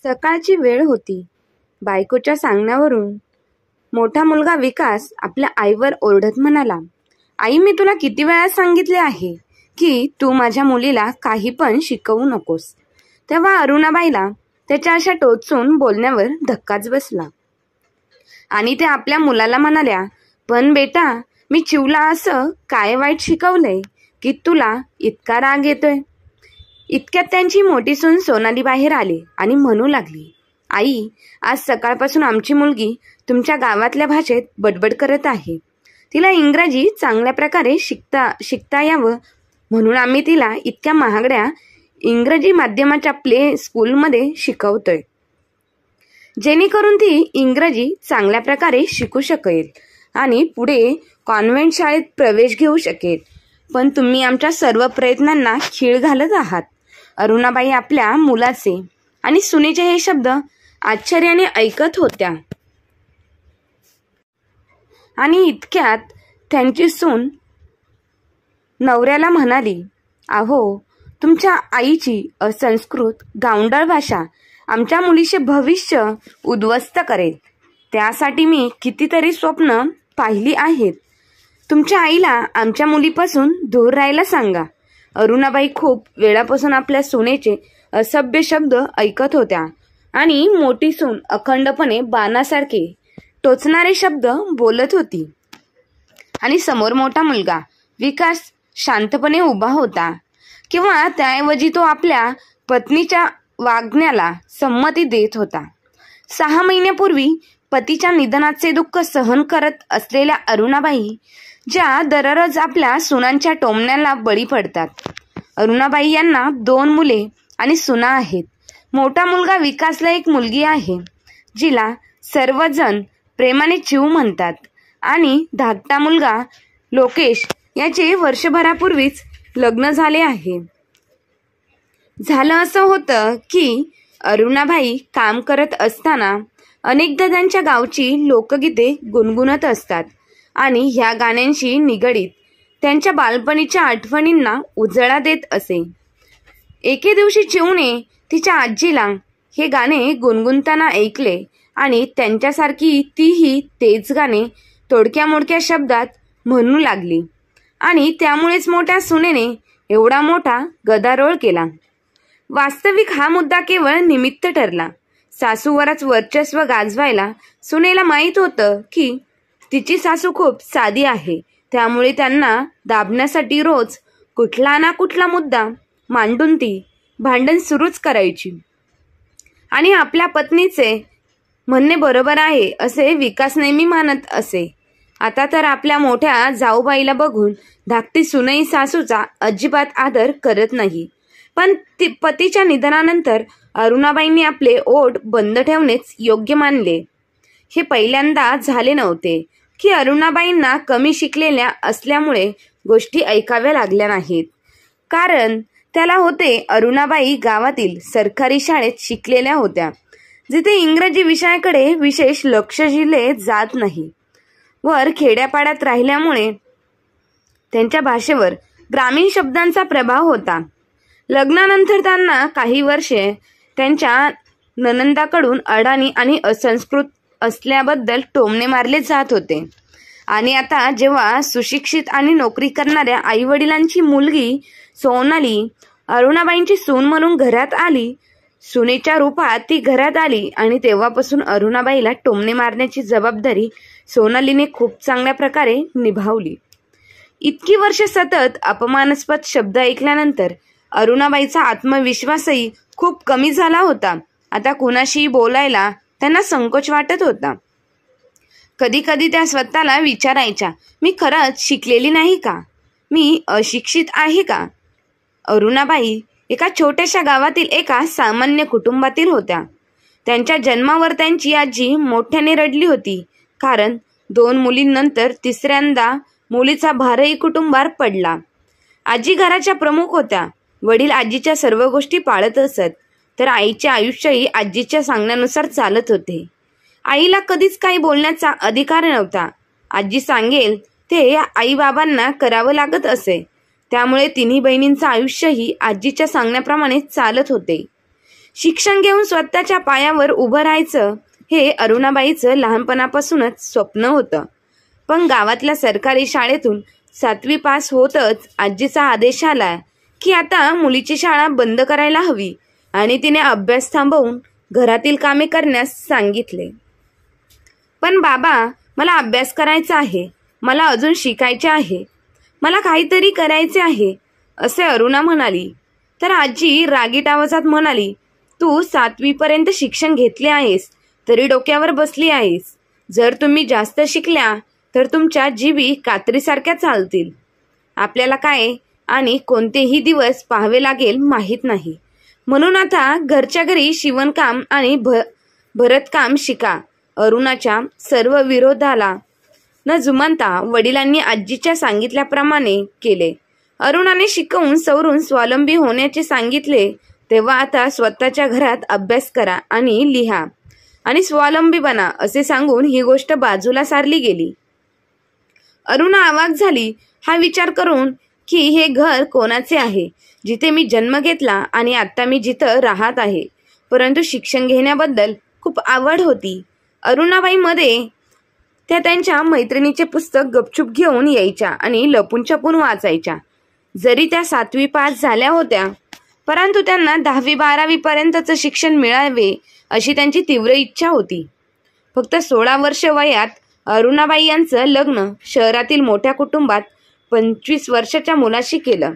सकाळची वेळ होती. बायकोच्या सांगण्यावरून मोठा मुलगा विकास आपल्या आईवर ओरडत म्हणाला, आई, मी तुला किती वेळा सांगितले आहे की तू माझ्या मुलीला काही पण शिकवू नकोस. तेव्हा अरुणाबाईला त्याच्या अशा टोचून बोलण्यावर धक्काच बसला आणि ते आपल्या मुलाला म्हणाल्या, पण बेटा, मी चिवला असं काय वाईट शिकवलंय की तुला इतका राग येतोय? इतक्यात त्यांची मोठी सून सोनाली बाहेर आली आणि म्हणू लागली, आई, आज सकाळपासून आमची मुलगी तुमच्या गावातल्या भाषेत बडबड करत आहे. तिला इंग्रजी चांगल्या प्रकारे शिकता यावं म्हणून आम्ही तिला इतक्या महागड्या इंग्रजी माध्यमाच्या प्ले स्कूलमध्ये शिकवतोय, जेणेकरून ती इंग्रजी चांगल्या प्रकारे शिकू शकेल आणि पुढे कॉन्व्हेंट शाळेत प्रवेश घेऊ शकेल. पण तुम्ही आमच्या सर्व प्रयत्नांना खीळ घालत आहात. अरुणाबाई आपल्या मुलाचे आणि सुनेचे हे शब्द आश्चर्याने ऐकत होत्या आणि इतक्यात त्यांची सून नवऱ्याला म्हणाली, अहो, तुमच्या आईची असंस्कृत गावंढळ भाषा आमच्या मुलीचे भविष्य उद्ध्वस्त करेल. त्यासाठी मी कितीतरी स्वप्न पाहिली आहेत. तुमच्या आईला आमच्या मुलीपासून दूर राहायला सांगा. अरुणाबाई खूप वेळापासून आपल्या सुनेचे असभ्य शब्द ऐकत होत्या आणि मोठी सून अखंडपणे बाणासारखे टोचणारे शब्द बोलत होती आणि समोर मोठा मुलगा विकास शांतपणे उभा होता, किंवा त्याऐवजी तो आपल्या पत्नीच्या वागण्याला संमती देत होता. 6 महिन्यापूर्वी पतीच्या निधनाचे दुःख सहन करत असलेल्या अरुणाबाई ज्या दररोज आपल्या सुनांच्या टोमण्याला बळी पडतात. अरुणाबाई यांना 2 मुले आणि सुना आहेत. मोठा मुलगा विकासला एक मुलगी आहे, जिला सर्वजण प्रेमाने चिऊ म्हणतात, आणि धाकटा मुलगा लोकेश याचे वर्षभरापूर्वीच लग्न झाले आहे. झालं असं होतं की अरुणाबाई काम करत असताना अनेकदा त्यांच्या गावची लोकगीते गुणगुणत असतात आणि ह्या गाण्यांशी निगडीत त्यांच्या बालपणीच्या आठवणींना उजाळा देत असे. एके दिवशी चिऊने तिच्या आजीला हे गाणे गुणगुणताना ऐकले आणि त्यांच्यासारखी तीही तेच गाणे तोडक्या मोडक्या शब्दात म्हणू लागली आणि त्यामुळेच मोठ्या सुनेने एवढा मोठा गदारोळ केला. वास्तविक हा मुद्दा केवळ निमित्त ठरला. सासूवरच वर्चस्व गाजवायला सुनेला माहीत होतं की तिची सासू खूप साधी आहे, त्यामुळे त्यांना दाबण्यासाठी रोज कुठला ना कुठला मुद्दा मांडून ती भांडण सुरूच करायची. आणि आपल्या पत्नीचे म्हणणे बरोबर आहे असे विकास नेहमी मानत असे. आता तर आपल्या मोठ्या जाऊबाईला बघून धाकटी सुनई सासूचा अजिबात आदर करत नाही. पण पतीच्या निधनानंतर अरुणाबाईंनी आपले ओठ बंद ठेवणेच योग्य मानले. हे पहिल्यांदा झाले नव्हते की अरुणाबाईंना कमी शिकलेल्या असल्यामुळे गोष्टी ऐकाव्या लागल्या नाहीत. कारण त्याला होते, अरुणाबाई गावातील सरकारी शाळेत शिकलेल्या होत्या, जिथे इंग्रजी विषयाकडे विशेष लक्ष दिले जात नाही. वर खेड्यापाड्यात राहिल्यामुळे त्यांच्या भाषेवर ग्रामीण शब्दांचा प्रभाव होता. लग्नानंतर त्यांना काही वर्षे त्यांच्या नणंदाकडून अडाणी आणि असंस्कृत असल्याबद्दल टोमणे मारले जात होते. आणि आता जेव्हा सुशिक्षित आणि नोकरी करणाऱ्या आईवडिलांची मुलगी सोनाली अरुणाबाईंची सून म्हणून घरात आली, सुनेच्या रूपात ती घरात आली, आणि तेव्हापासून अरुणाबाईला टोमणे मारण्याची जबाबदारी सोनालीने खूप चांगल्या प्रकारे निभावली. इतकी वर्ष सतत अपमानास्पद शब्द ऐकल्यानंतर अरुणाबाईचा आत्मविश्वासही खूप कमी झाला होता. आता कुणाशी बोलायला त्यांना संकोच वाटत होता. कधी कधी त्या स्वतःला विचारायच्या, मी खरंच शिकलेली नाही का? मी अशिक्षित आहे का? अरुणाबाई एका छोट्याशा गावातील एका सामान्य कुटुंबातील होत्या. त्यांच्या जन्मावर त्यांची आजी मोठ्याने रडली होती, कारण 2 मुलींनंतर तिसऱ्यांदा मुलीचा भारही कुटुंबावर पडला. आजी घराच्या प्रमुख होत्या. वडील आजीच्या सर्व गोष्टी पाळत असत, तर आईचे आयुष्यही आजीच्या सांगण्यानुसार चालत होते. आईला कधीच काही बोलण्याचा अधिकार नव्हता. आजी सांगेल ते आई बाबांना करावं लागत असे. त्यामुळे तिन्ही बहिणींचं आयुष्यही आजीच्या सांगण्याप्रमाणे चालत होते. शिक्षण घेऊन स्वतःच्या पायावर उभं राहायचं हे अरुणाबाईचं लहानपणापासूनच स्वप्न होतं. पण गावातल्या सरकारी शाळेतून 7वी पास होतच आजीचा आदेश आला की आता मुलीची शाळा बंद करायला हवी आणि तिने अभ्यास थांबवून घरातील कामे करण्यास सांगितले. पण बाबा, मला अभ्यास करायचा आहे, मला अजून शिकायचे आहे, मला काहीतरी करायचे आहे, असे अरुणा म्हणाली. तर आजी रागीट आवाजात म्हणाली, तू 7वी पर्यंत शिक्षण घेतले आहेस तरी डोक्यावर बसली आहेस. जर तुम्ही जास्त शिकल्या तर तुमच्या जीभी कात्रीसारख्या चालतील. आपल्याला काय आणि कोणतेही दिवस पाहावे लागेल माहीत नाही. म्हणून आता घरच्या घरी शिवणकाम आणि भरतकाम शिका. अरुणाच्या सर्व विरोधाला न जुमानता वडिलांनी आजीच्या सांगितल्याप्रमाणे केले. अरुणाने शिकवून सवरून स्वावलंबी होण्याचे सांगितले तेव्हा आता स्वतःच्या घरात अभ्यास करा आणि लिहा आणि स्वावलंबी बना असे सांगून ही गोष्ट बाजूला सारली गेली. अरुणा अवाक झाली हा विचार करून की हे घर कोणाचे आहे जिथे मी जन्म घेतला आणि आता मी जिथं राहत आहे. परंतु शिक्षण घेण्याबद्दल खूप आवड होती. अरुणाबाईमध्ये त्या त्यांच्या मैत्रिणीचे पुस्तक गपचूप घेऊन यायच्या आणि लपून छपून वाचायच्या. जरी त्या 7वी पास झाल्या होत्या परंतु त्यांना 10वी 12वी पर्यंतचं शिक्षण मिळावे अशी त्यांची तीव्र इच्छा होती. फक्त 16 वर्ष वयात अरुणाबाई यांचं लग्न शहरातील मोठ्या कुटुंबात 25 वर्षाच्या मुलाशी केलं.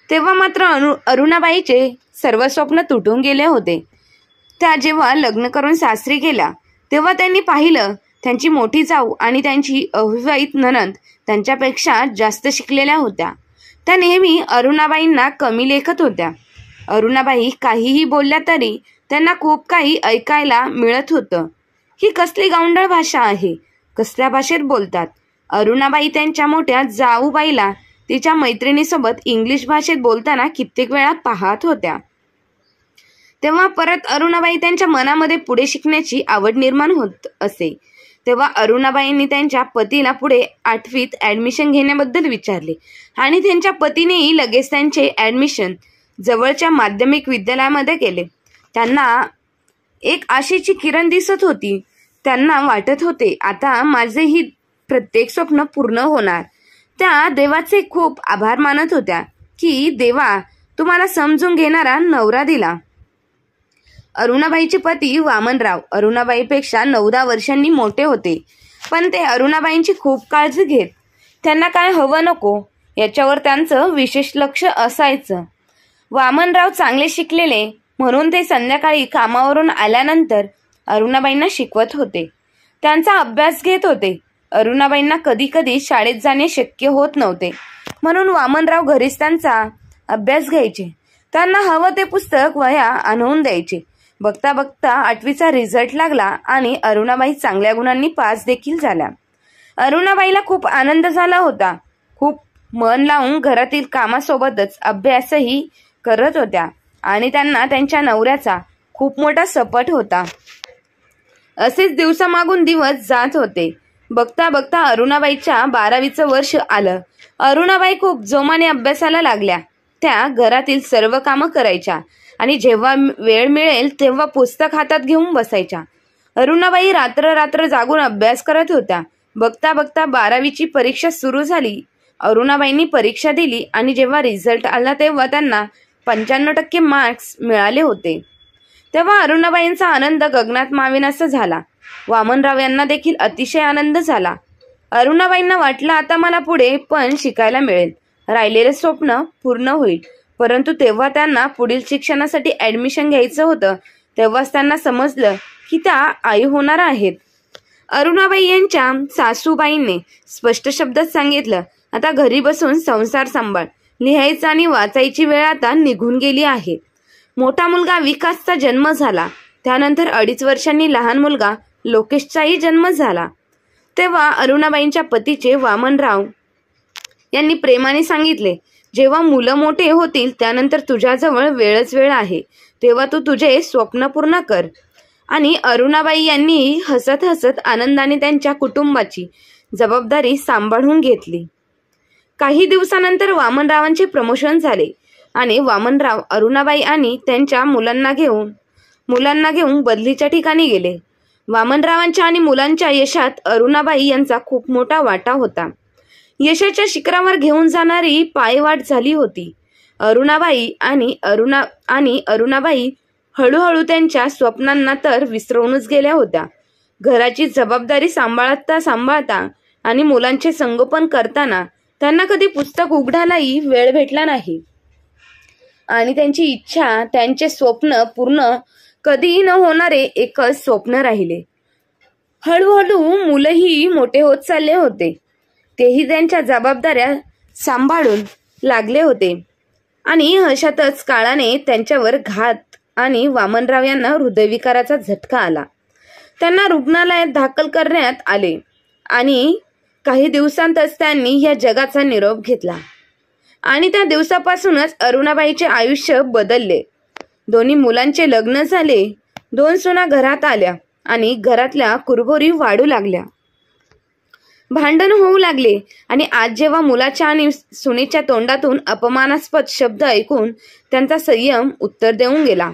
तेव्हा मात्र अरुणाबाईचे सर्व स्वप्न तुटून गेले होते. त्या जेव्हा लग्न करून सासरी गेल्या तेव्हा त्यांनी पाहिलं त्यांची मोठी जाऊ आणि त्यांची अविवाहित नणंद त्यांच्यापेक्षा जास्त शिकलेल्या होत्या. त्या नेहमी अरुणाबाईंना कमी लेखत होत्या. अरुणाबाई काहीही बोलल्या तरी त्यांना खूप काही ऐकायला मिळत होतं. ही कसली गावंढळ भाषा आहे, कसल्या भाषेत बोलतात. अरुणाबाई त्यांच्या मोठ्या जाऊबाईला तिच्या मैत्रिणीसोबत इंग्लिश भाषेत बोलताना कित्येक वेळा पाहत होत्या. तेव्हा परत अरुणाबाई त्यांच्या मनामध्ये पुढे शिकण्याची आवड निर्माण होत असे. तेव्हा अरुणाबाईंनी त्यांच्या पतीला पुढे 8वीत ॲडमिशन घेण्याबद्दल विचारले आणि त्यांच्या पतीनेही लगेच त्यांचे ॲडमिशन जवळच्या माध्यमिक विद्यालयामध्ये केले. त्यांना एक आशेची किरण दिसत होती. त्यांना वाटत होते आता माझेही प्रत्येक स्वप्न पूर्ण होणार. त्या देवाचे खूप आभार मानत होत्या की देवा, तुम्हाला समजून घेणारा नवरा दिला. अरुणाबाईचे पती वामनराव अरुणाबाईपेक्षा 9-10 वर्षांनी मोठे होते. पण ते अरुणाबाईंची खूप काळजी घेत. त्यांना काय हवं नको याच्यावर त्यांचं विशेष लक्ष असायचं. वामनराव चांगले शिकलेले म्हणून ते संध्याकाळी कामावरून आल्यानंतर अरुणाबाईंना शिकवत होते. त्यांचा अभ्यास घेत होते. अरुणाबाईंना कधी कधी शाळेत जाणे शक्य होत नव्हते म्हणून वामनराव घरीच त्यांचा अभ्यास घ्यायचे. त्यांना हवं ते पुस्तक वह्या आणून द्यायचे. बघता बघता 8वीचा रिझल्ट लागला आणि अरुणाबाई चांगल्या गुणांनी पास देखील झाल्या. अरुणाबाईला खूप आनंद झाला होता. खूप मन लावून घरातील कामासोबतच अभ्यासही करत होत्या आणि त्यांना त्यांच्या नवऱ्याचा खूप मोठा सपोर्ट होता. असेच दिवसामागून दिवस जात होते. बघता बघता अरुणाबाईच्या 12वीचं वर्ष आलं. अरुणाबाई खूप जोमाने अभ्यासाला लागल्या. त्या घरातील सर्व कामं करायच्या आणि जेव्हा वेळ मिळेल तेव्हा पुस्तक हातात घेऊन बसायच्या. अरुणाबाई रात्र रात्र जागून अभ्यास करत होत्या. बघता बघता 12वीची परीक्षा सुरू झाली. अरुणाबाईंनी परीक्षा दिली आणि जेव्हा रिझल्ट आला तेव्हा त्यांना 95% मार्क्स मिळाले होते. तेव्हा अरुणाबाईंचा आनंद गगनात मावेनासा झाला. वामनराव यांना देखील अतिशय आनंद झाला. अरुणाबाईंना वाटलं आता मला पुढे पण शिकायला मिळेल, राहिलेले स्वप्न पूर्ण होईल. परंतु तेव्हा त्यांना पुढील शिक्षणासाठी ॲडमिशन घ्यायचं होतं. तेव्हाच त्यांना समजलं की त्या आई होणार आहेत. अरुणाबाई यांच्या सासूबाईंनी स्पष्ट शब्दात सांगितलं, आता घरी बसून संसार सांभाळ. लिहायचं आणि वाचायची वेळ आता निघून गेली आहे. मोठा मुलगा विकासचा जन्म झाला. त्यानंतर 2.5 वर्षांनी लहान मुलगा लोकेशचाही जन्म झाला. तेव्हा अरुणाबाईंच्या पतीचे वामनराव यांनी प्रेमाने सांगितले, जेव्हा मुलं मोठे होतील त्यानंतर तुझ्याजवळ वेळच वेळ आहे, तेव्हा तू तुझे स्वप्न पूर्ण कर. आणि अरुणाबाई यांनी हसत हसत आनंदाने त्यांच्या कुटुंबाची जबाबदारी सांभाळून घेतली. काही दिवसानंतर वामनरावांचे प्रमोशन झाले आणि वामनराव अरुणाबाई आणि त्यांच्या मुलांना घेऊन मुलांना घेऊन बदलीच्या ठिकाणी गेले. वामनरावांच्या आणि मुलांच्या यशात अरुणाबाई यांचा खूप मोठा वाटा होता. यशाच्या शिखरावर घेऊन जाणारी पायवाट झाली होती. अरुणाबाई हळूहळू त्यांच्या स्वप्नांना तर विसरूनच गेल्या होत्या. घराची जबाबदारी सांभाळता आणि मुलांचे संगोपन करताना त्यांना कधी पुस्तक उघडायलाही वेळ भेटला नाही. आणि त्यांची इच्छा, त्यांचे स्वप्न पूर्ण कधीही न होणारे एकच स्वप्न राहिले. हळूहळू मुलंही मोठे होत चालले होते. तेही त्यांच्या जबाबदाऱ्या सांभाळून लागले होते. आणि अशातच काळाने त्यांच्यावर घात आणि वामनराव यांना हृदयविकाराचा झटका आला. त्यांना रुग्णालयात दाखल करण्यात आले आणि काही दिवसांतच त्यांनी या जगाचा निरोप घेतला. आणि त्या दिवसापासूनच अरुणाबाईचे आयुष्य बदलले. दोन्ही मुलांचे लग्न झाले. 2 सुना घरात आल्या आणि घरातल्या कुरबुरी वाढू लागल्या. भांडण होऊ लागले. आणि आज जेव्हा मुलाच्या आणि सुनेच्या तोंडातून अपमानास्पद शब्द ऐकून त्यांचा संयम उत्तर देऊन गेला.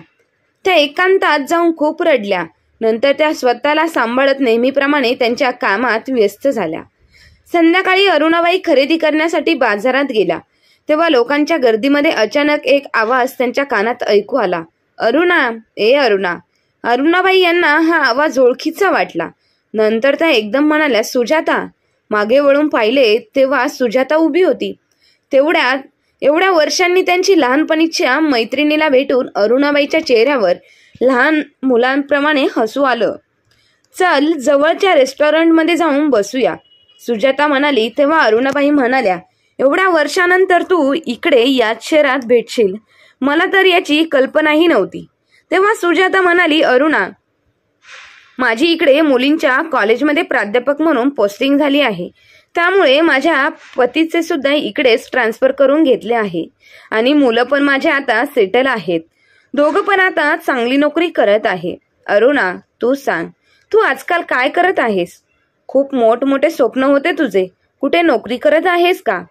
त्या एकांतात जाऊन खूप रडल्या. नंतर त्या स्वतःला सांभाळत नेहमीप्रमाणे त्यांच्या कामात व्यस्त झाल्या. संध्याकाळी अरुणाबाई खरेदी करण्यासाठी बाजारात गेल्या. तेव्हा लोकांच्या गर्दीमध्ये अचानक एक आवाज त्यांच्या कानात ऐकू आला. अरुणा, ए अरुणा. अरुणाबाई यांना हा आवाज ओळखीचा वाटला. नंतर त्या एकदम म्हणाल्या, सुजाता. मागे वळून पाहिले तेव्हा सुजाता उभी होती. एवढ्या वर्षांनी त्यांची लहानपणीच्या मैत्रिणीला भेटून अरुणाबाईच्या चेहऱ्यावर लहान मुलांप्रमाणे हसू आलं. चल, जवळच्या रेस्टॉरंटमध्ये जाऊन बसूया, सुजाता म्हणाली. तेव्हा अरुणाबाई म्हणाल्या, एवढ्या वर्षानंतर तू इकडे याच शहरात भेटशील, मला तर याची कल्पनाही नव्हती. तेव्हा सुजाता म्हणाली, अरुणा, माझी इकडे मुलींच्या कॉलेजमध्ये प्राध्यापक म्हणून पोस्टिंग झाली आहे. त्यामुळे माझ्या पतीचे सुद्धा इकडेच ट्रान्सफर करून घेतले आहे. आणि मुलं पण माझे आता सेटल आहेत. दोघं पण आता चांगली नोकरी करत आहे. अरुणा, तू सांग, तू आजकाल काय करत आहेस? खूप मोठमोठे स्वप्न होते तुझे. कुठे नोकरी करत आहेस का?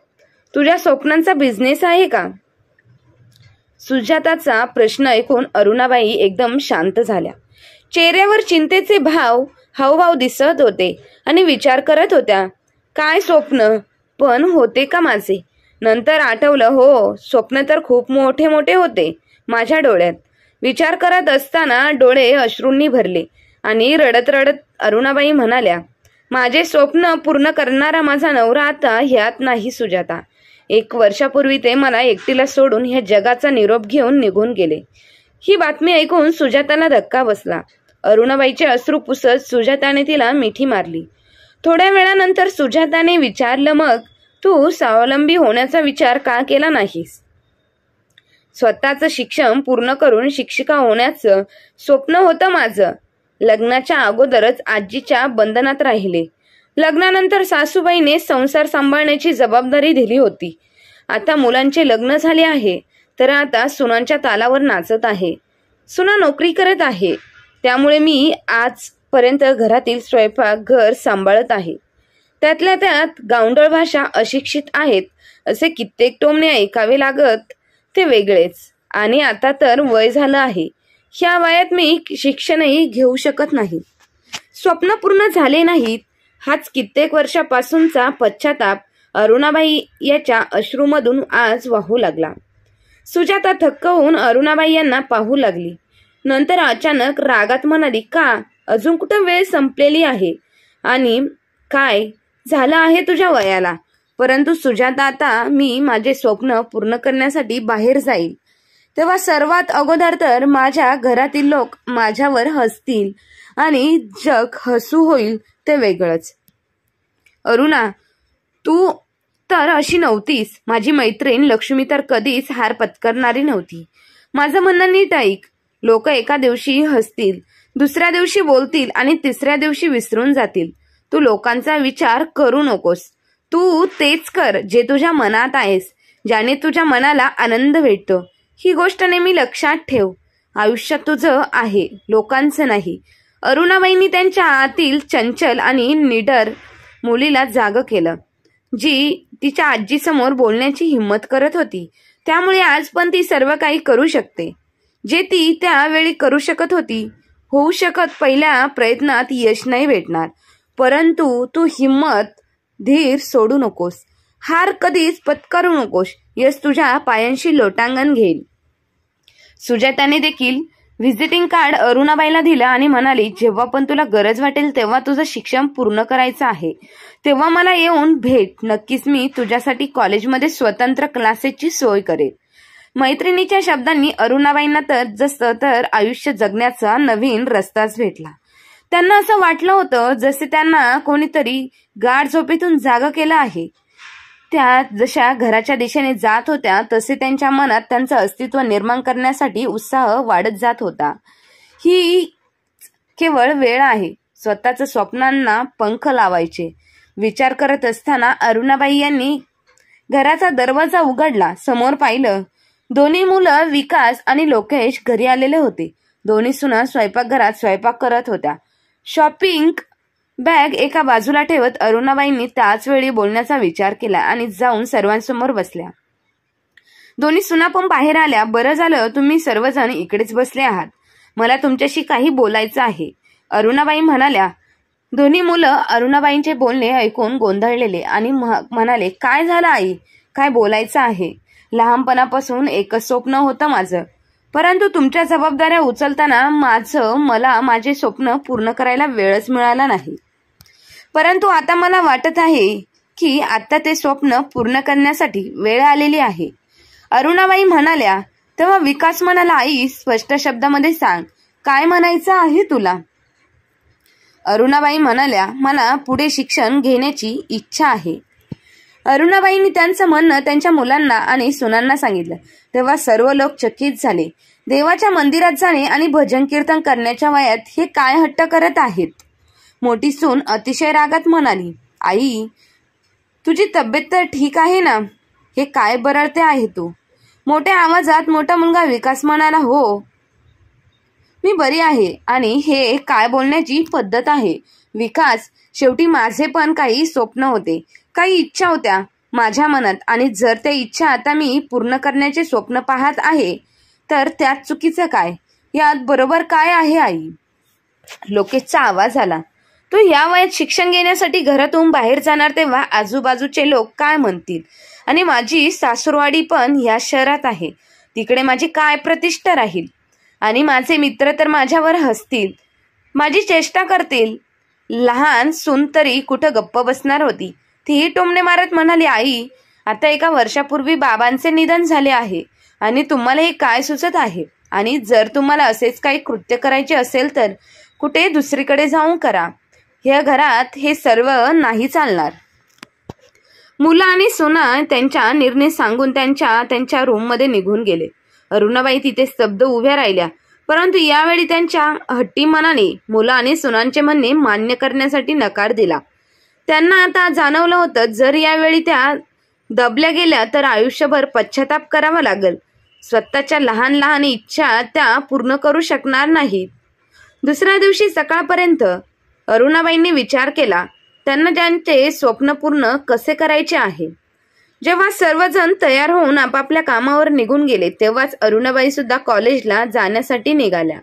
तुझ्या स्वप्नांचा बिझनेस आहे का? सुजाताचा प्रश्न ऐकून अरुणाबाई एकदम शांत झाल्या. चेहऱ्यावर चिंतेचे हावभाव दिसत होते आणि विचार करत होत्या, काय स्वप्न पण होते का माझे? नंतर आठवलं, हो, स्वप्न तर खूप मोठे मोठे होते माझ्या डोळ्यात. विचार करत असताना डोळे अश्रूंनी भरले आणि रडत रडत अरुणाबाई म्हणाल्या, माझे स्वप्न पूर्ण करणारा माझा नवरा आता ह्यात नाही सुजाता. 1 वर्षापूर्वी ते मला एकटीला सोडून ह्या जगाचा निरोप घेऊन निघून गेले. ही बातमी ऐकून सुजाताला धक्का बसला. अरुणाबाईचे अश्रू पुसत सुजाताने तिला मिठी मारली. थोड्या वेळानंतर सुजाताने विचारलं, मग तू स्वावलंबी होण्याचा विचार का केला नाहीस? स्वतःचं शिक्षण पूर्ण करून शिक्षिका होण्याचं स्वप्न होतं माझं. लग्नाच्या अगोदरच आजीच्या बंधनात राहिले. लग्नानंतर सासूबाईने संसार सांभाळण्याची जबाबदारी दिली होती. आता मुलांचे लग्न झाले आहे, तर आता सुनांच्या तालावर नाचत आहे. सुना नोकरी करत आहे. त्यामुळे मी आजपर्यंत घरातील स्वयंपाक, घर सांभाळत आहे. त्यातल्या त्यात गावंढळ भाषा, अशिक्षित आहेत असे कित्येक टोमणे ऐकावे लागत, ते वेगळेच. आणि आता तर वय झालं आहे. ह्या वयात मी शिक्षणही घेऊ शकत नाही. स्वप्न पूर्ण झाले नाहीत, हाच कित्येक वर्षापासूनचा पश्चाताप अरुणाबाई याच्या अश्रूमधून आज वाहू लागला. सुजाता थक्क होऊन अरुणाबाई यांना पाहू लागली. नंतर अचानक रागात म्हणाली, का अजून कुठं वेळ संपलेली आहे? आणि काय झालं आहे तुझ्या वयाला? परंतु सुजाता, आता मी माझे स्वप्न पूर्ण करण्यासाठी बाहेर जाईल, तेव्हा सर्वात अगोदर तर माझ्या घरातील लोक माझ्यावर हसतील आणि जग हसू होईल, ते वेगळंच. अरुणा, तू तर अशी नव्हतीस. माझी मैत्रीण लक्ष्मी तर कधीच हार पत्करणारी नव्हती. माझं म्हणणं नीट ऐक. लोक एका दिवशी हसतील, दुसऱ्या दिवशी बोलतील आणि तिसऱ्या दिवशी विसरून जातील. तू लोकांचा विचार करू नकोस. तू तेच कर जे तुझ्या मनात आहेस, ज्याने तुझ्या मनाला आनंद भेटतो. ही गोष्ट नेहमी लक्षात ठेव. आयुष्यात तुझं आहे, लोकांचं नाही. अरुणाबाईंनी त्यांच्या आतील चंचल आणि निडर मुलीला जागं केलं, जी तिच्या आजीसमोर बोलण्याची हिंमत करत होती. त्यामुळे आज पण ती सर्व काही करू शकते. जे ती त्यावेळी करू शकत होती. होऊ शकत पहिल्या प्रयत्नात यश नाही भेटणार, परंतु तू हिम्मत, धीर सोडू नकोस. हार कधीच पत्करू नकोस. यश तुझ्या पायांशी लोटांगण घेईल. सुजाताने देखील व्हिजिटिंग कार्ड अरुणाबाईला दिलं आणि म्हणाली, जेव्हा पण तुला गरज वाटेल तेव्हा तुझं शिक्षण पूर्ण करायचं आहे तेव्हा मला येऊन भेट. नक्कीच मी तुझ्यासाठी कॉलेजमध्ये स्वतंत्र क्लासेसची सोय करेल. मैत्रिणीच्या शब्दांनी अरुणाबाईंना तर आयुष्य जगण्याचा नवीन रस्ताच भेटला. त्यांना असं वाटलं होतं जसे त्यांना कोणीतरी गाढ झोपेतून जागा केलं आहे. त्या जशा घराच्या दिशेने जात होत्या तसे त्यांच्या मनात त्यांचं अस्तित्व निर्माण करण्यासाठी उत्साह वाढत जात होता. ही केवळ वेळ आहे स्वतःच्या स्वप्नांना पंख लावायचे. विचार करत असताना अरुणाबाई यांनी घराचा दरवाजा उघडला. समोर पाहिलं. दोन्ही मुलं विकास आणि लोकेश घरी आलेले होते. दोन्ही सुना स्वयंपाकघरात स्वयंपाक करत होत्या. शॉपिंग बॅग एका बाजूला ठेवत अरुणाबाईंनी त्याच वेळी बोलण्याचा विचार केला आणि जाऊन सर्वांसमोर बसल्या. दोन्ही सुना पण बाहेर आल्या. बरं झालं तुम्ही सर्वजण इकडेच बसले आहात. मला तुमच्याशी काही बोलायचं आहे, अरुणाबाई म्हणाल्या. दोन्ही मुलं अरुणाबाईंचे बोलणे ऐकून गोंधळलेले आणि म्हणाले, काय झालं आई, काय बोलायचं आहे? लहानपणापासून एकच स्वप्न होतं माझं, परंतु तुमच्या जबाबदाऱ्या उचलताना मला माझे स्वप्न पूर्ण करायला वेळच मिळाला नाही. परंतु आता मला वाटत आहे की आता ते स्वप्न पूर्ण करण्यासाठी वेळ आलेली आहे, अरुणाबाई म्हणाल्या. तेव्हा विकास म्हणाला, आई स्पष्ट शब्दामध्ये सांग, काय म्हणायचं आहे तुला? अरुणाबाई म्हणाल्या, मला पुढे शिक्षण घेण्याची इच्छा आहे. अरुणाबाईंनी त्यांचं म्हणणं त्यांच्या मुलांना आणि सुनांना सांगितलं. तेव्हा सर्व लोक चकित झाले. देवाच्या मंदिरात जाणे आणि भजन कीर्तन करण्याच्या वयात हे काय हट्ट करत आहेत? मोठी सून अतिशय रागात म्हणाली, आई तुझी तब्येत तर ठीक आहे ना? हे काय बरळते आहे तू? मोठ्या आवाजात मोठा मुलगा विकास म्हणाला, हो मी बरी आहे. आणि हे काय बोलण्याची पद्धत आहे विकास? शेवटी माझे पण काही स्वप्न होते, काही इच्छा होत्या माझ्या मनात, आणि जर त्या इच्छा आता मी पूर्ण करण्याचे स्वप्न पाहत आहे तर त्यात चुकीचं काय? यात बरोबर काय आहे आई? लोकेशचा आवाज आला. तू या वयात शिक्षण घेण्यासाठी घरातून बाहेर जाणार तेव्हा आजूबाजूचे लोक काय म्हणतील? आणि माझी सासूरवाडी पण या शहरात आहे, तिकडे माझी काय प्रतिष्ठा राहील? आणि माझे मित्र तर माझ्यावर हसतील, माझी चेष्टा करतील. लहान सून तरी कुठं गप्प बसणार होती. तीही टोमणे मारत म्हणाली, आई आता एका वर्षापूर्वी बाबांचे निधन झाले आहे आणि तुम्हाला हे काय सुचत आहे? आणि जर तुम्हाला असेच काही कृत्य करायचे असेल तर कुठे दुसरीकडे जाऊन करा. या घरात हे सर्व नाही चालणार. मुलं आणि सुना त्यांचा निर्णय सांगून त्यांच्या रूममध्ये निघून गेले. अरुणाबाई तिथे स्तब्ध उभ्या राहिल्या, परंतु यावेळी त्यांच्या हट्टी मनाने मुलं आणि सुनांचे म्हणणे मान्य करण्यासाठी नकार दिला. त्यांना आता जाणवलं होतं जर यावेळी त्या दबल्या गेल्या तर आयुष्यभर पश्चाताप करावा लागेल. स्वतःच्या लहान लहान इच्छा त्या पूर्ण करू शकणार नाहीत. दुसऱ्या दिवशी सकाळपर्यंत अरुणाबाईंनी विचार केला त्यांना त्यांचे स्वप्न पूर्ण कसे करायचे आहे. जेव्हा सर्वजण तयार होऊन आपापल्या कामावर निघून गेले तेव्हाच अरुणाबाई सुद्धा कॉलेजला जाण्यासाठी निघाल्या.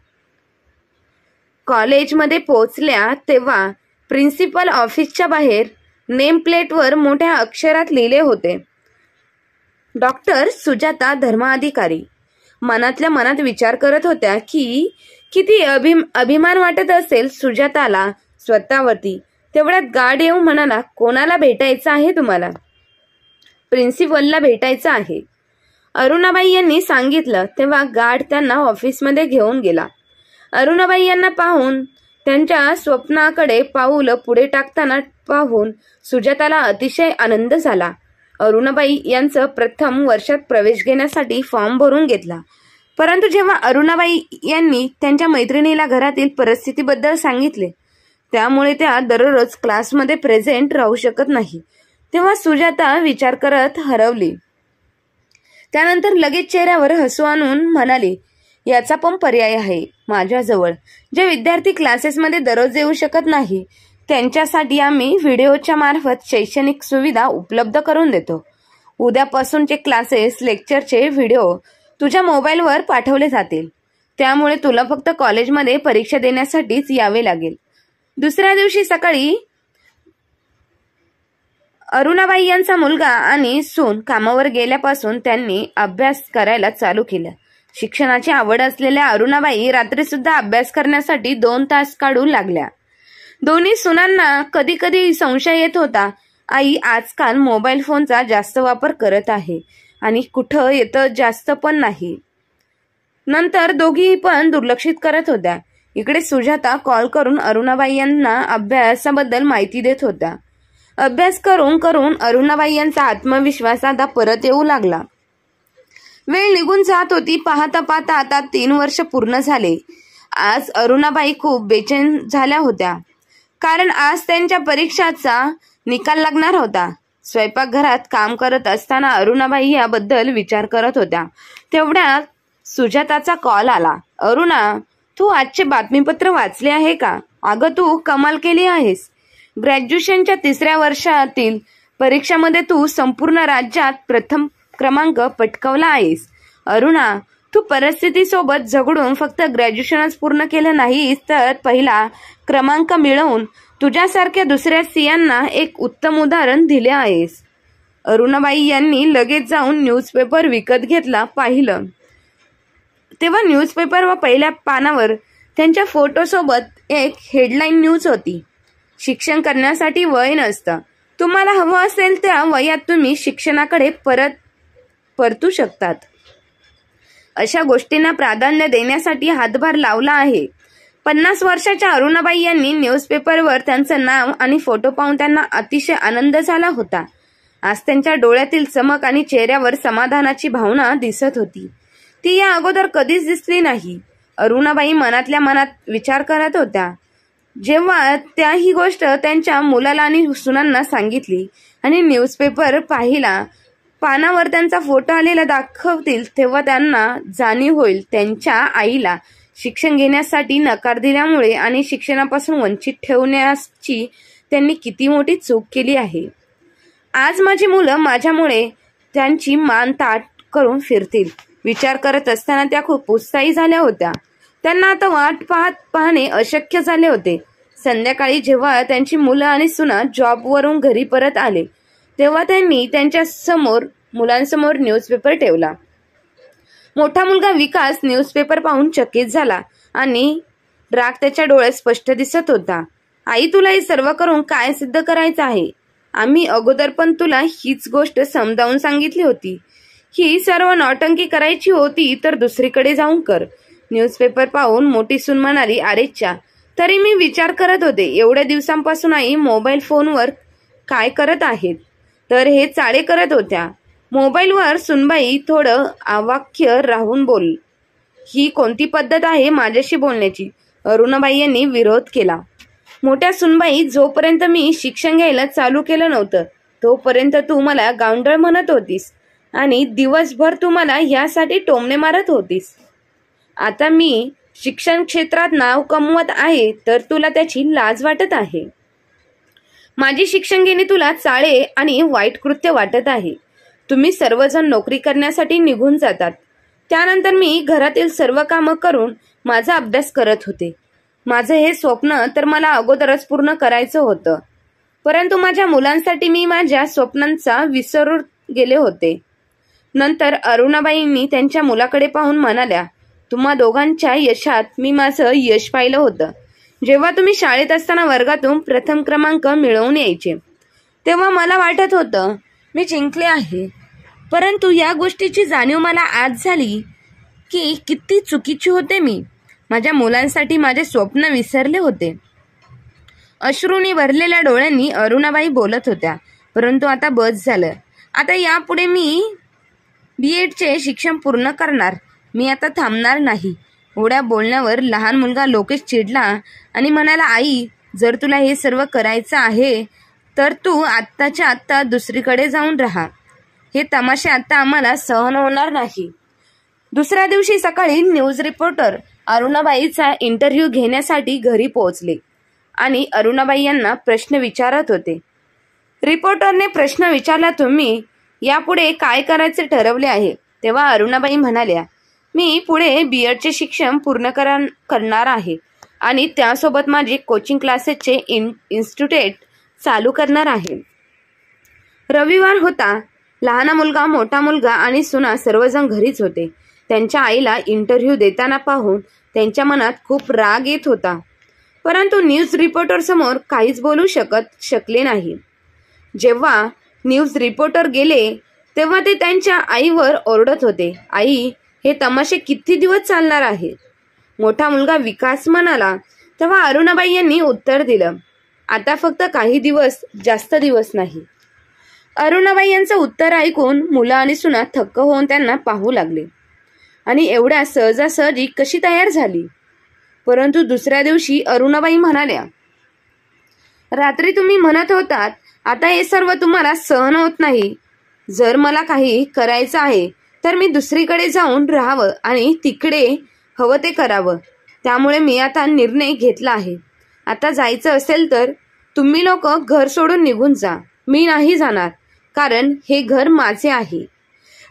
कॉलेजमध्ये पोहोचल्या तेव्हा प्रिन्सिपल ऑफिसच्या बाहेर नेम प्लेटवर मोठ्या अक्षरात लिहिले होते, डॉक्टर सुजाता धर्माधिकारी. मनातल्या मनात विचार करत होत्या की किती अभिमान वाटत असेल सुजाताला स्वतःवरती. तेवढ्यात गार्ड येऊन म्हणाला, कोणाला भेटायचं आहे तुम्हाला? प्रिन्सिपलला भेटायचं आहे, अरुणाबाई यांनी सांगितलं. तेव्हा गार्ड त्यांना ऑफिसमध्ये घेऊन गेला. अरुणाबाई यांना पाहून त्यांच्या स्वप्नाकडे पाऊल पुढे टाकताना पाहून सुजाताला अतिशय आनंद झाला. अरुणाबाई यांचं प्रथम वर्षात प्रवेश घेण्यासाठी फॉर्म भरून घेतला. परंतु जेव्हा अरुणाबाई यांनी त्यांच्या मैत्रिणीला घरातील परिस्थितीबद्दल सांगितले, त्यामुळे त्या दररोज क्लासमध्ये प्रेझेंट राहू शकत नाही, तेव्हा सुजाता विचार करत हरवली. त्यानंतर लगेच चेहऱ्यावर हसू आणून म्हणाली, याचा पण पर्याय आहे माझ्याजवळ. जे विद्यार्थी क्लासेसमध्ये दररोज येऊ शकत नाही त्यांच्यासाठी आम्ही व्हिडिओच्या मार्फत शैक्षणिक सुविधा उपलब्ध करून देतो. उद्यापासूनचे क्लासेस लेक्चरचे व्हिडिओ तुझ्या मोबाईलवर पाठवले जातील. त्यामुळे तुला फक्त कॉलेजमध्ये परीक्षा देण्यासाठीच यावे लागेल. दुसऱ्या दिवशी सकाळी अरुणाबाई यांचा मुलगा आणि सून कामावर गेल्यापासून त्यांनी अभ्यास करायला चालू केलं. शिक्षणाची आवड असलेल्या अरुणाबाई रात्री सुद्धा अभ्यास करण्यासाठी 2 तास काढू लागल्या. दोन्ही सुनांना कधी कधी संशय येत होता, आई आजकाल मोबाईल फोनचा जास्त वापर करत आहे आणि कुठं येतं जास्त पण नाही. नंतर दोघी पण दुर्लक्षित करत होत्या. इकडे सुजाता कॉल करून अरुणाबाई यांना अभ्यासाबद्दल माहिती देत होत्या. अभ्यास करून करून अरुणाबाई यांचा आत्मविश्वास आता परत येऊ लागला. वेळ निघून जात होती. पाहता पाहता आता 3 वर्ष पूर्ण झाले. आज अरुणाबाई खूप बेचैन झाल्या होत्या, कारण आज त्यांच्या परीक्षाचा निकाल लागणार होता. स्वयंपाकघरात काम करत असताना अरुणाबाई याबद्दल विचार करत होत्या. तेवढ्यात सुजाताचा कॉल आला. अरुणा, तू आजचे बातमीपत्र वाचले आहे का? अगं तू कमाल केली आहेस. ग्रॅज्युएशनच्या 3ऱ्या वर्षातील परीक्षामध्ये तू संपूर्ण राज्यात प्रथम क्रमांक पटकावला आहेस. अरुणा, तू परिस्थितीसोबत झगडून फक्त ग्रॅज्युएशनच पूर्ण केलं नाहीस, तर पहिला क्रमांक मिळवून तुझ्यासारख्या दुसऱ्या स्त्रियांना एक उत्तम उदाहरण दिले आहेस. अरुणाबाई यांनी लगेच जाऊन न्यूजपेपर विकत घेतला. पाहिलं तेव्हा न्यूजपेपर व पहिल्या पानावर त्यांच्या फोटोसोबत एक हेडलाईन न्यूज होती. शिक्षण करण्यासाठी वय नसतं. तुम्हाला हवं असेल त्या वयात तुम्ही शिक्षणाकडे परतू शकतात. अशा गोष्टींना प्राधान्य देण्यासाठी हातभार लावला आहे. 50 वर्षाच्या अरुणाबाई यांनी न्यूजपेपरवर त्यांचं नाव आणि फोटो पाहून त्यांना अतिशय आनंद झाला होता. आज त्यांच्या डोळ्यातील चमक आणि चेहऱ्यावर समाधानाची भावना दिसत होती. ती या अगोदर कधीच दिसली नाही. अरुणाबाई मनातल्या मनात विचार करत होत्या. जेव्हा त्या ही गोष्ट त्यांच्या मुलाला आणि सुनांना सांगितली आणि न्यूजपेपर पाहिला, पानावर त्यांचा फोटो आलेला दाखवतील, तेव्हा त्यांना जाणीव होईल त्यांच्या आईला शिक्षण घेण्यासाठी नकार दिल्यामुळे आणि शिक्षणापासून वंचित ठेवण्याची त्यांनी किती मोठी चूक केली आहे. आज माझी मुलं माझ्यामुळे त्यांची मान ताठ करून फिरतील. विचार करत असताना त्या खूप उत्साही झाल्या होत्या. त्यांना आता वाट पाहणे अशक्य झाले होते. संध्याकाळी जेव्हा त्यांची मुलं आणि सुना जॉबवरून घरी परत आले, तेव्हा त्यांनी त्यांच्या मुलांसमोर न्यूजपेपर ठेवला. मोठा मुलगा विकास न्यूजपेपर पाहून चकित झाला आणि राग त्याच्या डोळ्यात स्पष्ट दिसत होता. आई, तुला हे सर्व करून काय सिद्ध करायचं आहे? आम्ही अगोदर पण तुला हीच गोष्ट समजावून सांगितली होती. ही सर्व नौटंकी करायची होती तर दुसरीकडे जाऊन कर. न्यूजपेपर पाहून मोठी सून म्हणाली, अरेच्छा, तरी मी विचार करत होते, एवढ्या दिवसांपासून आई मोबाईल फोनवर काय करत आहेत, तर हे चाळे करत होत्या. मोबाईलवर सुनबाई थोडं अवाक्य राहून बोल. ही कोणती पद्धत आहे माझ्याशी बोलण्याची? अरुणाबाई यांनी विरोध केला. मोठ्या सुनबाई, जोपर्यंत मी शिक्षण घ्यायला चालू केलं नव्हतं तोपर्यंत तू मला गावंढळ म्हणत होतीस आणि दिवसभर तू मला यासाठी टोमणे मारत होतीस. आता मी शिक्षण क्षेत्रात नाव कमवत आहे तर तुला त्याची लाज वाटत आहे. माझी शिक्षण घेणे तुला चाळे आणि वाईट कृत्य वाटत आहे. तुम्ही सर्वजण नोकरी करण्यासाठी निघून जातात. त्यानंतर मी घरातील सर्व कामं करून माझा अभ्यास करत होते. माझं हे स्वप्न तर मला अगोदरच पूर्ण करायचं होतं, परंतु माझ्या मुलांसाठी मी माझ्या स्वप्नांचा विसरून गेले होते. नंतर अरुणाबाईंनी त्यांच्या मुलाकडे पाहून म्हणाल्या, तुम्हा दोघांच्या यशात मी माझं यश पाहिलं होतं. जेव्हा तुम्ही शाळेत असताना वर्गातून प्रथम क्रमांक मिळवून यायचे, तेव्हा मला वाटत होतं मी जिंकले आहे. परंतु या गोष्टीची जाणीव मला आज झाली की किती चुकीची होते मी. माझ्या मुलांसाठी माझे स्वप्न विसरले होते. अश्रूंनी भरलेल्या डोळ्यांनी अरुणाबाई बोलत होत्या. परंतु आता बस झालं. आता यापुढे मी BEdचे शिक्षण पूर्ण करणार. मी आता थांबणार नाही. एवढ्या बोलण्यावर लहान मुलगा लोकेश चिडला आणि म्हणाला, आई, जर तुला हे सर्व करायचं आहे तर तू आत्ताच्या आत्ता दुसरीकडे जाऊन राहा. हे तमाशे आता आम्हाला सहन होणार नाही. दुसऱ्या दिवशी सकाळी न्यूज रिपोर्टर अरुणाबाईचा इंटरव्ह्यू घेण्यासाठी घरी पोहोचले आणि अरुणाबाई यांना प्रश्न विचारत होते. रिपोर्टरने प्रश्न विचारला, तुम्ही यापुढे काय करायचे ठरवले आहे? तेव्हा अरुणाबाई म्हणाल्या, मी पुढे BEdचे शिक्षण पूर्ण करणार आहे आणि त्यासोबत माझे कोचिंग क्लासेसचे इन्स्टिट्यूट चालू करणार आहे. रविवार होता. लहान मुलगा, मोठा मुलगा आणि सुना सर्वजण घरीच होते. त्यांच्या आईला इंटरव्ह्यू देताना पाहून त्यांच्या मनात खूप राग येत होता, परंतु न्यूज रिपोर्टर समोर काहीच बोलू शकले नाही. जेव्हा न्यूज रिपोर्टर गेले तेव्हा ते त्यांच्या आईवर ओरडत होते. आई, हे तमाशे किती दिवस चालणार आहे? मोठा मुलगा विकास म्हणाला. तेव्हा अरुणाबाई यांनी उत्तर दिलं, आता फक्त काही दिवस, जास्त दिवस नाही. अरुणाबाई यांचं उत्तर ऐकून मुलं आणि सुना थक्क होऊन त्यांना पाहू लागले. आणि एवढ्या सहजासहजी कशी तयार झाली? परंतु दुसऱ्या दिवशी अरुणाबाई म्हणाल्या, रात्री तुम्ही म्हणत होतात आता हे सर्व तुम्हाला सहन होत नाही. जर मला काही करायचं आहे तर मी दुसरीकडे जाऊन राहावं आणि तिकडे हवं ते करावं. त्यामुळे मी आता निर्णय घेतला आहे. आता जायचं असेल तर तुम्ही लोक घर सोडून निघून जा. मी नाही जाणार, कारण हे घर माझे आहे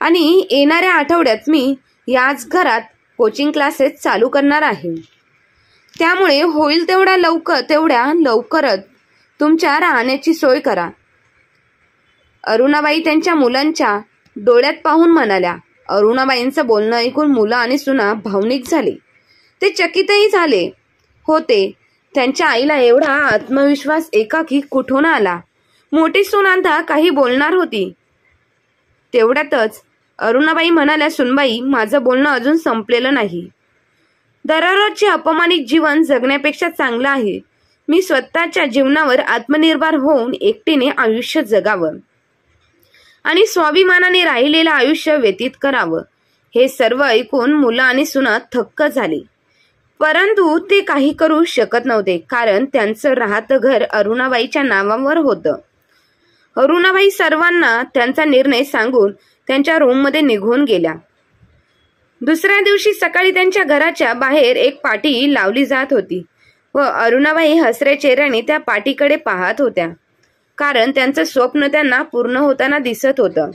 आणि येणाऱ्या आठवड्यात मी याच घरात कोचिंग क्लासेस चालू करणार आहे. त्यामुळे होईल तेवढ्या लवकरच तुमच्या राहण्याची सोय करा. अरुणाबाई त्यांच्या मुलांच्या डोळ्यात पाहून म्हणाल्या. अरुणाबाईंचं बोलणं ऐकून मुलं आणि सुना भावनिक झाले. ते चकितही झाले होते. त्यांच्या आईला एवढा आत्मविश्वास एकाकी कुठून आला? मोठी सून आता काही बोलणार होती. तेवढ्यातच अरुणाबाई म्हणाल्या, सुनबाई, माझं बोलणं अजून संपलेलं नाही. दररोजचे अपमानित जीवन जगण्यापेक्षा चांगलं आहे मी स्वतःच्या जीवनावर आत्मनिर्भर होऊन एकटीने आयुष्य जगावं आणि स्वाभिमानाने राहिलेलं आयुष्य व्यतीत करावं. हे सर्व ऐकून मुलं आणि सुना थक्क झाली, परंतु ते काही करू शकत नव्हते, कारण त्यांचं राहतं घर अरुणाबाईच्या नावावर होतं. अरुणाबाई सर्वांना त्यांचा निर्णय सांगून त्यांच्या रूममध्ये निघून गेल्या. दुसऱ्या दिवशी सकाळी त्यांच्या घराच्या बाहेर एक पाटी लावली जात होती व अरुणाबाई हसऱ्या चेहऱ्याने त्या पाटीकडे पाहत होत्या, कारण त्यांचं स्वप्न त्यांना पूर्ण होताना दिसत होतं.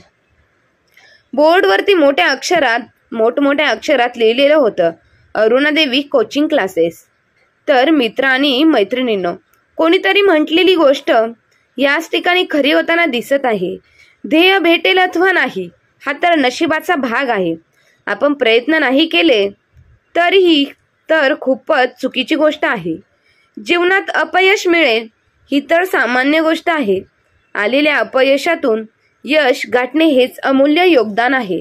बोर्डवरती मोठमोठ्या अक्षरात लिहिलेलं होतं, अरुणादेवी कोचिंग क्लासेस. तर मित्र आणि मैत्रिणींनो, कोणीतरी म्हटलेली गोष्ट याच ठिकाणी खरी होताना दिसत आहे. ध्येय भेटेल अथवा नाही हा तर नशिबाचा भाग आहे. आपण प्रयत्न नाही केले तरीही तर खूपच चुकीची गोष्ट आहे. जीवनात अपयश मिळेल ही तर सामान्य गोष्ट आहे. आलेल्या अपयशातून यश गाठणे हेच अमूल्य योगदान आहे.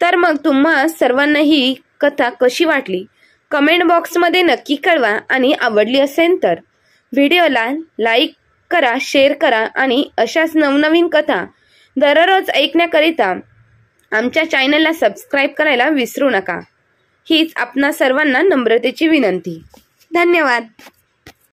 तर मग तुम्हा सर्वांना ही कथा कशी वाटली कमेंट बॉक्समध्ये नक्की कळवा आणि आवडली असेल तर व्हिडिओला लाईक करा, शेअर करा आणि अशाच नवनवीन कथा दररोज ऐकण्याकरिता आमच्या चॅनलला सबस्क्राईब करायला विसरू नका. हीच आपणा सर्वांना नम्रतेची विनंती. धन्यवाद.